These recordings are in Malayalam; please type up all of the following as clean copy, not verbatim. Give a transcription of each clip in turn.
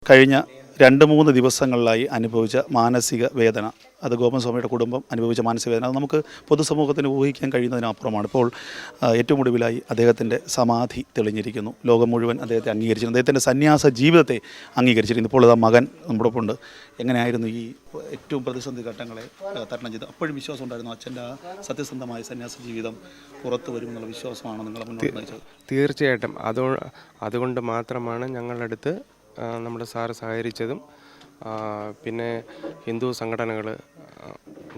കഴിഞ്ഞ 2-3 ദിവസങ്ങളിലായി അനുഭവിച്ച മാനസിക വേദന, അത് ഗോപൻ സ്വാമിയുടെ കുടുംബം അനുഭവിച്ച മാനസിക വേദന അത് നമുക്ക് പൊതുസമൂഹത്തിന് ഊഹിക്കാൻ കഴിയുന്നതിനപ്പുറമാണ്. ഇപ്പോൾ ഏറ്റവും ഒടുവിലായി അദ്ദേഹത്തിൻ്റെ സമാധി തെളിഞ്ഞിരിക്കുന്നു. ലോകം മുഴുവൻ അദ്ദേഹത്തെ അംഗീകരിച്ചിരുന്നു, അദ്ദേഹത്തിൻ്റെ സന്യാസ ജീവിതത്തെ അംഗീകരിച്ചിരിക്കുന്നു. ഇപ്പോൾ മകൻ നമ്മുടെ ഒപ്പം ഉണ്ട്. എങ്ങനെയായിരുന്നു ഈ ഏറ്റവും പ്രതിസന്ധി ഘട്ടങ്ങളെ തരണം ചെയ്ത്? അപ്പോഴും വിശ്വാസം ഉണ്ടായിരുന്നു അച്ഛൻ്റെ ആ സത്യസന്ധമായ സന്യാസ ജീവിതം പുറത്തു വരുമെന്നുള്ള വിശ്വാസമാണ് നിങ്ങളെ മുന്നോട്ട് നയിച്ചത്? തീർച്ചയായിട്ടും അതുകൊണ്ട് മാത്രമാണ് ഞങ്ങളടുത്ത് നമ്മുടെ സാറ് സഹകരിച്ചതും പിന്നെ ഹിന്ദു സംഘടനകൾ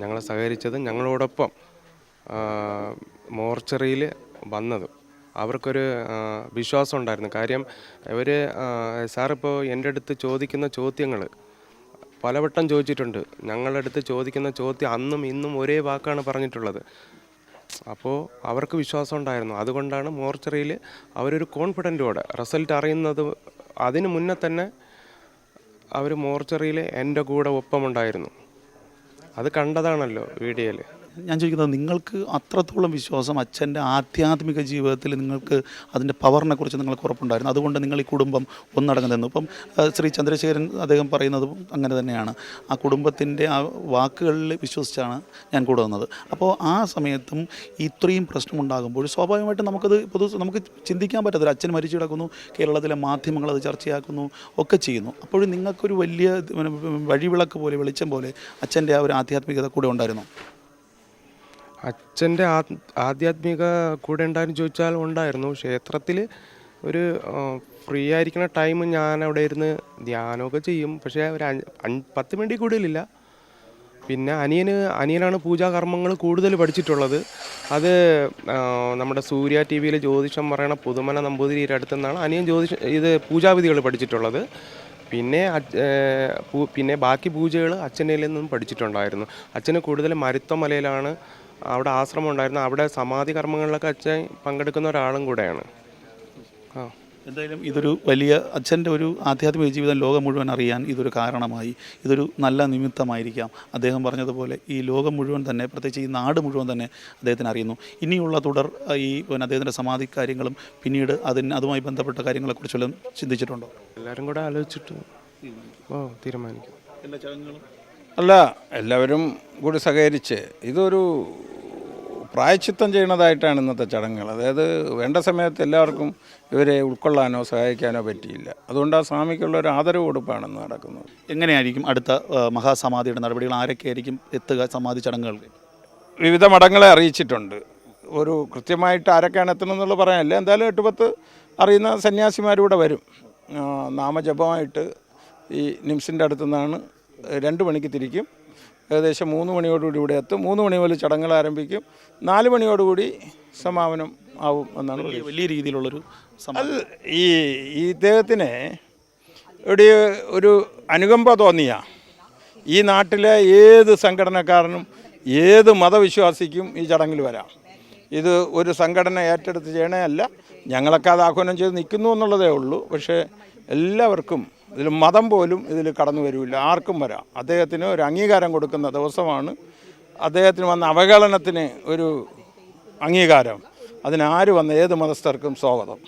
ഞങ്ങളെ സഹകരിച്ചതും ഞങ്ങളോടൊപ്പം മോർച്ചറിയിൽ വന്നതും. അവർക്കൊരു വിശ്വാസം ഉണ്ടായിരുന്നു. കാര്യം ഇവർ സാറിപ്പോൾ എൻ്റെ അടുത്ത് ചോദിക്കുന്ന ചോദ്യങ്ങൾ പലവട്ടം ചോദിച്ചിട്ടുണ്ട്. ഞങ്ങളുടെ അടുത്ത് ചോദിക്കുന്ന ചോദ്യം അന്നും ഇന്നും ഒരേ വാക്കാണ് പറഞ്ഞിട്ടുള്ളത്. അപ്പോൾ അവർക്ക് വിശ്വാസം ഉണ്ടായിരുന്നു. അതുകൊണ്ടാണ് മോർച്ചറിയിൽ അവരൊരു കോൺഫിഡൻറ്റോടെ റിസൾട്ട് അറിയുന്നത് അതിന് മുന്നേ തന്നെ അവർ മോർച്ചറിയിൽ എൻ്റെ കൂടെ ഒപ്പമുണ്ടായിരുന്നു. അത് കണ്ടതാണല്ലോ വീഡിയോയിൽ. ഞാൻ ചോദിക്കുന്നത്, നിങ്ങൾക്ക് അത്രത്തോളം വിശ്വാസം അച്ഛൻ്റെ ആധ്യാത്മിക ജീവിതത്തിൽ നിങ്ങൾക്ക് അതിൻ്റെ പവറിനെ കുറിച്ച് നിങ്ങൾക്ക് ഉറപ്പുണ്ടായിരുന്നു, അതുകൊണ്ട് നിങ്ങൾ ഈ കുടുംബം ഒന്നടങ്കം നിന്നു. ഇപ്പം ശ്രീ ചന്ദ്രശേഖരൻ അദ്ദേഹം പറയുന്നതും അങ്ങനെ തന്നെയാണ്. ആ കുടുംബത്തിൻ്റെ ആ വാക്കുകളിൽ വിശ്വസിച്ചാണ് ഞാൻ കൂടെ വന്നത്. അപ്പോൾ ആ സമയത്തും ഇത്രയും പ്രശ്നമുണ്ടാകുമ്പോൾ സ്വാഭാവികമായിട്ടും നമുക്ക് ചിന്തിക്കാൻ പറ്റത്തില്ല. അച്ഛൻ മരിച്ചു കിടക്കുന്നു, കേരളത്തിലെ മാധ്യമങ്ങൾ അത് ചർച്ചയാക്കുന്നു, ഒക്കെ ചെയ്യുന്നു. അപ്പോഴും നിങ്ങൾക്കൊരു വലിയ വഴിവിളക്ക് പോലെ, വെളിച്ചം പോലെ അച്ഛൻ്റെ ആ ഒരു ആധ്യാത്മികത കൂടെ ഉണ്ടായിരുന്നു. അച്ഛൻ്റെ ആധ്യാത്മിക കൂടെ ഉണ്ടായിരുന്നു ചോദിച്ചാൽ ഉണ്ടായിരുന്നു. ക്ഷേത്രത്തിൽ ഒരു ഫ്രീ ആയിരിക്കുന്ന ടൈം ഞാൻ അവിടെ ഇരുന്ന് ധ്യാനമൊക്കെ ചെയ്യും. പക്ഷേ ഒരു 10 മിനിറ്റ് കൂടുതലില്ല. പിന്നെ അനിയനാണ് പൂജാകർമ്മങ്ങൾ കൂടുതൽ പഠിച്ചിട്ടുള്ളത്. അത് നമ്മുടെ സൂര്യ ടി വിയിൽ ജ്യോതിഷം പറയണ പുതുമന നമ്പൂതിരിയുടെ അടുത്തു നിന്നാണ് അനിയൻ പൂജാവിധികൾ പഠിച്ചിട്ടുള്ളത്. പിന്നെ ബാക്കി പൂജകൾ അച്ഛൻ്റെ നിന്നും പഠിച്ചിട്ടുണ്ടായിരുന്നു. അച്ഛന് കൂടുതൽ മരുത്വമലയിലാണ് അവിടെ ആശ്രമം ഉണ്ടായിരുന്നു. അവിടെ സമാധി കർമ്മങ്ങളിലൊക്കെ അച്ഛൻ പങ്കെടുക്കുന്ന ഒരാളും കൂടെയാണ്. എന്തായാലും ഇതൊരു വലിയ അച്ഛൻ്റെ ഒരു ആധ്യാത്മിക ജീവിതം ലോകം മുഴുവൻ അറിയാൻ ഇതൊരു കാരണമായി, ഇതൊരു നല്ല നിമിത്തമായിരിക്കാം. അദ്ദേഹം പറഞ്ഞതുപോലെ ഈ ലോകം മുഴുവൻ തന്നെ, പ്രത്യേകിച്ച് ഈ നാട് മുഴുവൻ തന്നെ അദ്ദേഹത്തിന് അറിയുന്നു. ഇനിയുള്ള തുടർ അദ്ദേഹത്തിൻ്റെ സമാധി കാര്യങ്ങളും പിന്നീട് അതുമായി ബന്ധപ്പെട്ട കാര്യങ്ങളെക്കുറിച്ചെല്ലാം ചിന്തിച്ചിട്ടുണ്ടോ? എല്ലാവരും കൂടെ ആലോചിച്ചിട്ട് തീരുമാനിക്കും. എല്ലാ ചടങ്ങുകളും എല്ലാവരും കൂടി സഹകരിച്ച് ഇതൊരു പ്രായശ്ചിത്തം ചെയ്യുന്നതായിട്ടാണ് ഇന്നത്തെ ചടങ്ങുകൾ. അതായത് വേണ്ട സമയത്ത് എല്ലാവർക്കും ഇവരെ ഉൾക്കൊള്ളാനോ സഹായിക്കാനോ പറ്റിയില്ല. അതുകൊണ്ട് ആ സ്വാമിക്കുള്ള ഒരു ആദരവ് കൊടുപ്പാണ് നടക്കുന്നത്. എങ്ങനെയായിരിക്കും അടുത്ത മഹാസമാധിയുടെ നടപടികൾ? ആരൊക്കെയായിരിക്കും എത്തുക സമാധി ചടങ്ങുകൾക്ക്? വിവിധ മഠങ്ങളെ അറിയിച്ചിട്ടുണ്ട്. ഒരു കൃത്യമായിട്ട് ആരൊക്കെയാണ് എത്തണമെന്നുള്ളത് പറയാനില്ല. എന്തായാലും 8-10 അറിയുന്ന സന്യാസിമാരൂടെ വരും. നാമജപമായിട്ട് ഈ നിംസിൻ്റെ അടുത്തു നിന്നാണ് 2 മണിക്ക് തിരിക്കും. ഏകദേശം 3 മണിയോടുകൂടി ഇവിടെ എത്തും. 3 മണി മുതൽ ചടങ്ങുകൾ ആരംഭിക്കും. 4 മണിയോടുകൂടി സമാപനം ആവും എന്നാണ്. വലിയ രീതിയിലുള്ളൊരു ഈ ഇദ്ദേഹത്തിന് ഒരു അനുകമ്പ തോന്നിയ ഈ നാട്ടിലെ ഏത് സംഘടനക്കാരനും ഏത് മതവിശ്വാസിക്കും ഈ ചടങ്ങിൽ വരാം. ഇത് ഒരു സംഘടന ഏറ്റെടുത്ത് ചെയ്യണമല്ല. ഞങ്ങളൊക്കെ അത് ആഹ്വാനം ചെയ്ത് നിൽക്കുന്നു എന്നുള്ളതേ ഉള്ളൂ. പക്ഷേ എല്ലാവർക്കും ഇതിൽ മതം പോലും ഇതിൽ കടന്നു വരില്ല, ആർക്കും വരാം. അദ്ദേഹത്തിന് ഒരു അംഗീകാരം കൊടുക്കുന്ന ദിവസമാണ്. അദ്ദേഹത്തിന് വന്ന അവഹേളനത്തിന് ഒരു അംഗീകാരം. അതിനാര് വന്ന ഏത് മതസ്ഥർക്കും സ്വാഗതം.